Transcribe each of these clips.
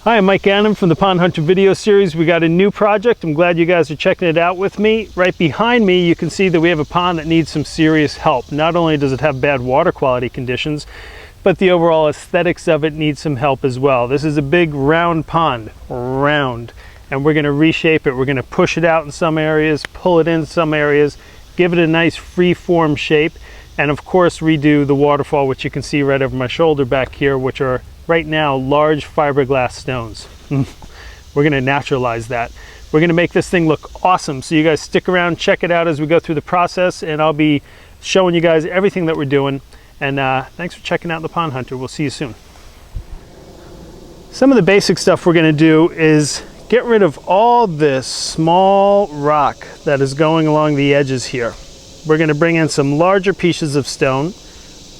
Hi, I'm Mike Gannon from the Pond Hunter video series. We got a new project. I'm glad you guys are checking it out with me. Right behind me, you can see that we have a pond that needs some serious help. Not only does it have bad water quality conditions, but the overall aesthetics of it needs some help as well. This is a big round pond, and we're gonna reshape it. We're gonna push it out in some areas, pull it in some areas, give it a nice free form shape, and of course redo the waterfall, which you can see right over my shoulder back here, which are right now large fiberglass stones. We're going to naturalize that. We're going to make this thing look awesome, so you guys stick around, check it out as we go through the process, and I'll be showing you guys everything that we're doing. And thanks for checking out the Pond Hunter. We'll see you soon. Some of the basic stuff we're going to do is get rid of all this small rock that is going along the edges here. We're going to bring in some larger pieces of stone.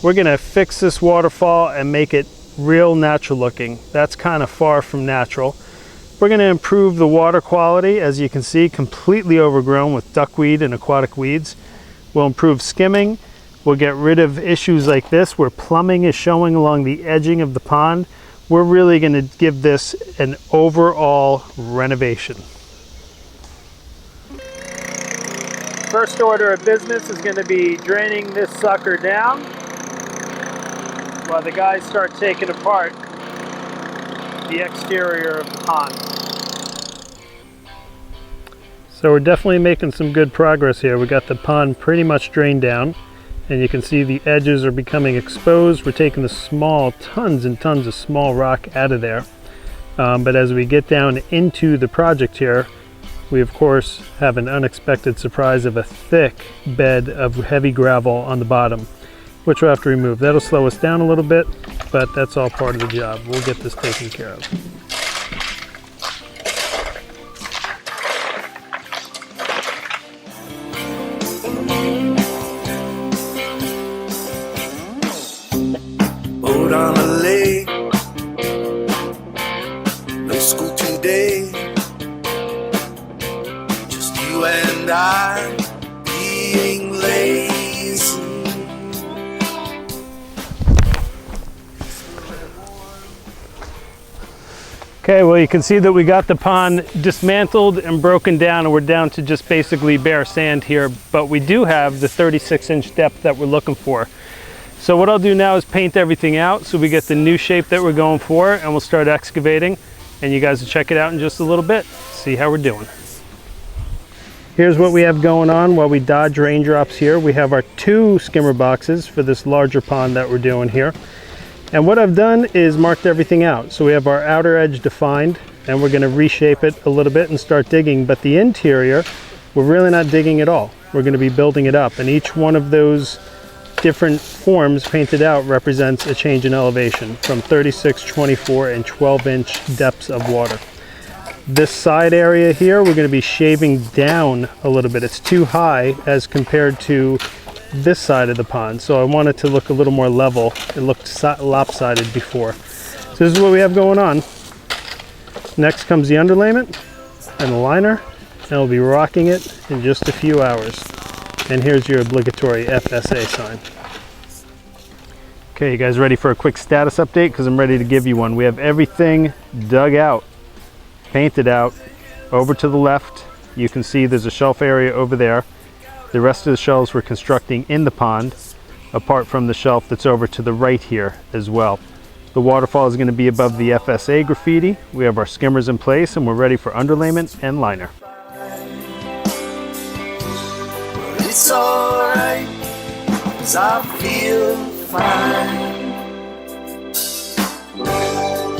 We're going to fix this waterfall and make it real natural looking. That's kind of far from natural. We're going to improve the water quality, as you can see, completely overgrown with duckweed and aquatic weeds. We'll improve skimming. We'll get rid of issues like this where plumbing is showing along the edging of the pond. We're really going to give this an overall renovation. First order of business is going to be draining this sucker down while the guys start taking apart the exterior of the pond. So we're definitely making some good progress here. We got the pond pretty much drained down, and you can see the edges are becoming exposed. We're taking the tons and tons of small rock out of there. But as we get down into the project here, we of course have an unexpected surprise of a thick bed of heavy gravel on the bottom, which we'll have to remove. That'll slow us down a little bit, but that's all part of the job. We'll get this taken care of. Boat on a lake, no school today, just you and I being lazy. Okay, well you can see that we got the pond dismantled and broken down, and we're down to just basically bare sand here, but we do have the 36-inch depth that we're looking for. So what I'll do now is paint everything out so we get the new shape that we're going for, and we'll start excavating, and you guys will check it out in just a little bit, see how we're doing. Here's what we have going on while we dodge raindrops here. We have our 2 skimmer boxes for this larger pond that we're doing here. And what I've done is marked everything out. So we have our outer edge defined, and we're going to reshape it a little bit and start digging. But the interior, we're really not digging at all. We're going to be building it up. And each one of those different forms painted out represents a change in elevation from 36, 24, and 12-inch depths of water. This side area here, we're going to be shaving down a little bit. It's too high as compared to this side of the pond, so I want it to look a little more level. It looked lopsided before. So this is what we have going on. Next comes the underlayment and the liner, and we'll be rocking it in just a few hours. And here's your obligatory FSA sign. Okay, you guys ready for a quick status update? Because I'm ready to give you one. We have everything dug out, painted out. Over to the left, you can see there's a shelf area over there. The rest of the shelves we're constructing in the pond, apart from the shelf that's over to the right here as well. The waterfall is going to be above the FSA graffiti. We have our skimmers in place, and we're ready for underlayment and liner. It's alright, 'cause I feel fine.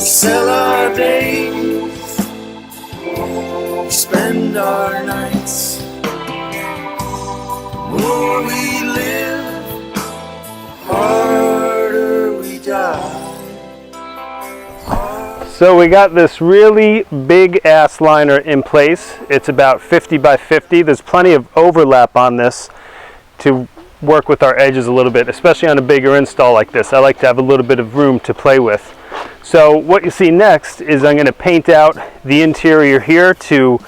Sell our days, spend our nights. The more we live, harder we die. So we got this really big ass liner in place. It's about 50 by 50. There's plenty of overlap on this to work with our edges a little bit, especially on a bigger install like this. I like to have a little bit of room to play with. So what you see next is I'm going to paint out the interior here to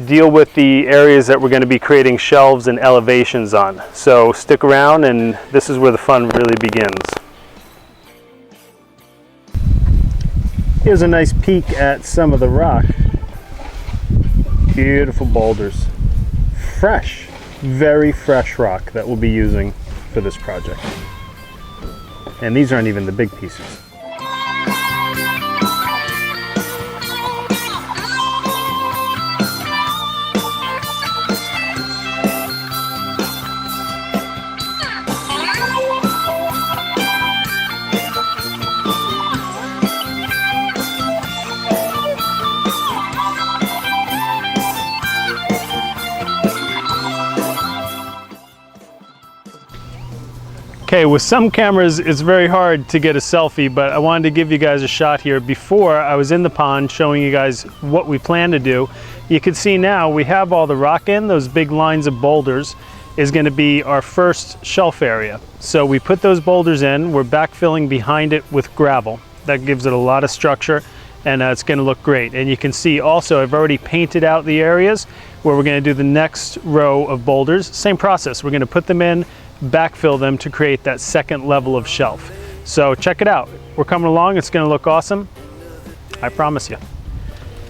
deal with the areas that we're going to be creating shelves and elevations on. So stick around, and this is where the fun really begins. Here's a nice peek at some of the rock. Beautiful boulders. Fresh, very fresh rock that we'll be using for this project. And these aren't even the big pieces. Okay, with some cameras it's very hard to get a selfie, but I wanted to give you guys a shot here. Before, I was in the pond showing you guys what we plan to do. You can see now we have all the rock in. Those big lines of boulders is going to be our first shelf area. So we put those boulders in, we're backfilling behind it with gravel. That gives it a lot of structure, and it's going to look great. And you can see also I've already painted out the areas where we're going to do the next row of boulders. Same process, we're going to put them in, backfill them to create that second level of shelf. So check it out. We're coming along. It's going to look awesome. I promise you.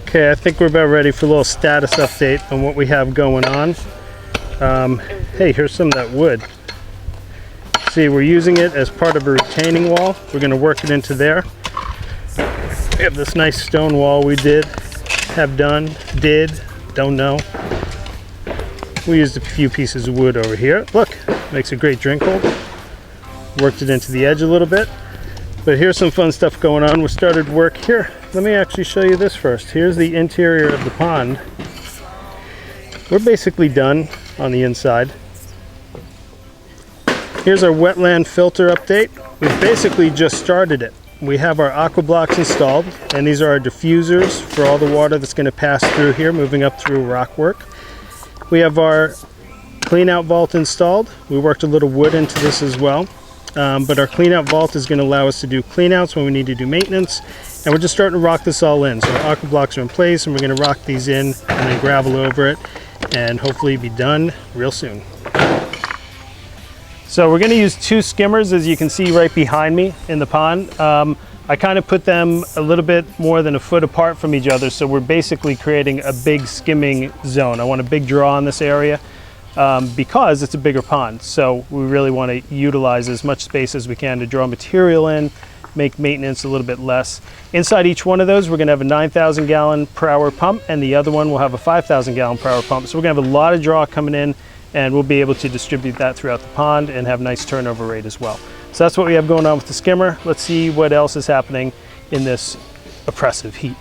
Okay, I think we're about ready for a little status update on what we have going on. Hey, here's some of that wood. See, we're using it as part of a retaining wall. We're going to work it into there. We have this nice stone wall we don't know. We used a few pieces of wood over here. Look, makes a great drink hole. Worked it into the edge a little bit. But here's some fun stuff going on. We started work here. Let me actually show you this first. Here's the interior of the pond. We're basically done on the inside. Here's our wetland filter update. We've basically just started it. We have our aqua blocks installed, and these are our diffusers for all the water that's going to pass through here, moving up through rock work. We have our clean out vault installed. We worked a little wood into this as well. But our clean out vault is going to allow us to do clean outs when we need to do maintenance. And we're just starting to rock this all in. So our aqua blocks are in place, and we're going to rock these in and then gravel over it and hopefully be done real soon. So we're going to use two skimmers, as you can see right behind me in the pond. I kind of put them a little bit more than a foot apart from each other, so we're basically creating a big skimming zone. I want a big draw in this area because it's a bigger pond, so we really want to utilize as much space as we can to draw material in, make maintenance a little bit less. Inside each one of those, we're going to have a 9,000 gallon per hour pump, and the other one will have a 5,000 gallon per hour pump. So we're going to have a lot of draw coming in, and we'll be able to distribute that throughout the pond and have nice turnover rate as well. So that's what we have going on with the skimmer. Let's see what else is happening in this oppressive heat.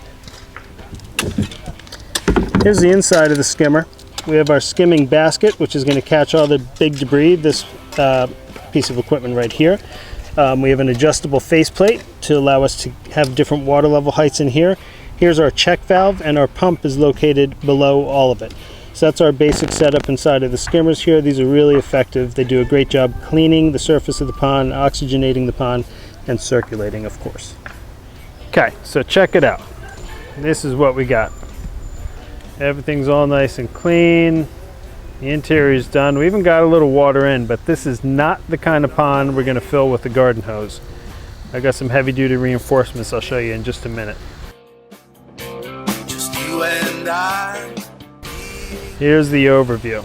Here's the inside of the skimmer. We have our skimming basket, which is going to catch all the big debris, this piece of equipment right here. We have an adjustable faceplate to allow us to have different water level heights in here. Here's our check valve, and our pump is located below all of it. So that's our basic setup inside of the skimmers here. These are really effective. They do a great job cleaning the surface of the pond, oxygenating the pond, and circulating, of course. Okay, so check it out. This is what we got. Everything's all nice and clean. The interior is done. We even got a little water in, but this is not the kind of pond we're going to fill with the garden hose. I got some heavy-duty reinforcements I'll show you in just a minute. Just you and I. Here's the overview.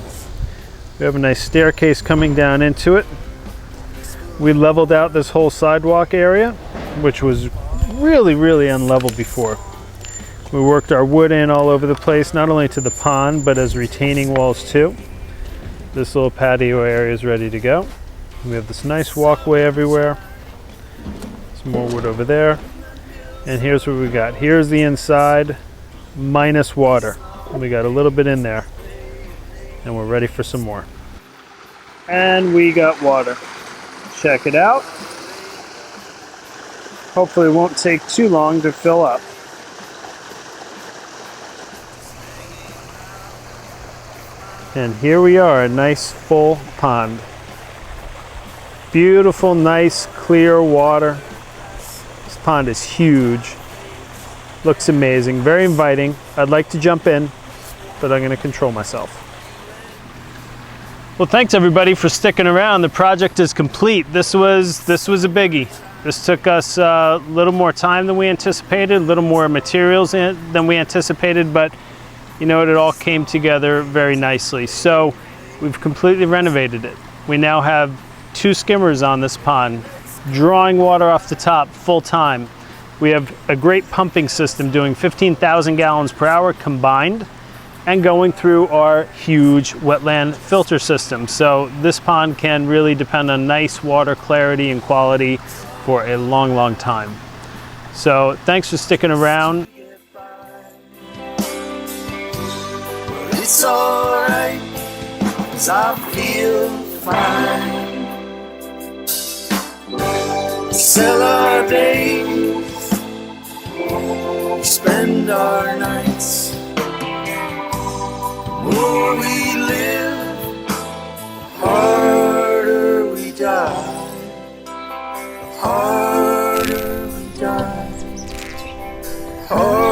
We have a nice staircase coming down into it. We leveled out this whole sidewalk area, which was really unlevel before. We worked our wood in all over the place, not only to the pond, but as retaining walls too. This little patio area is ready to go. We have this nice walkway everywhere. Some more wood over there. And here's what we got. Here's the inside, minus water. We got a little bit in there. And we're ready for some more. And we got water. Check it out. Hopefully it won't take too long to fill up. And here we are, a nice full pond. Beautiful, nice, clear water. This pond is huge. Looks amazing, very inviting. I'd like to jump in, but I'm going to control myself. Well, thanks everybody for sticking around. The project is complete. This was a biggie. This took us a little more time than we anticipated, a little more materials than we anticipated, but you know, it all came together very nicely. So we've completely renovated it. We now have 2 skimmers on this pond, drawing water off the top full time. We have a great pumping system doing 15,000 gallons per hour combined and going through our huge wetland filter system. So this pond can really depend on nice water clarity and quality for a long, long time. So thanks for sticking around. It's alright, 'cause I feel fine. Sell our days, spend our nights. The more we live, harder we die. Harder we die. Harder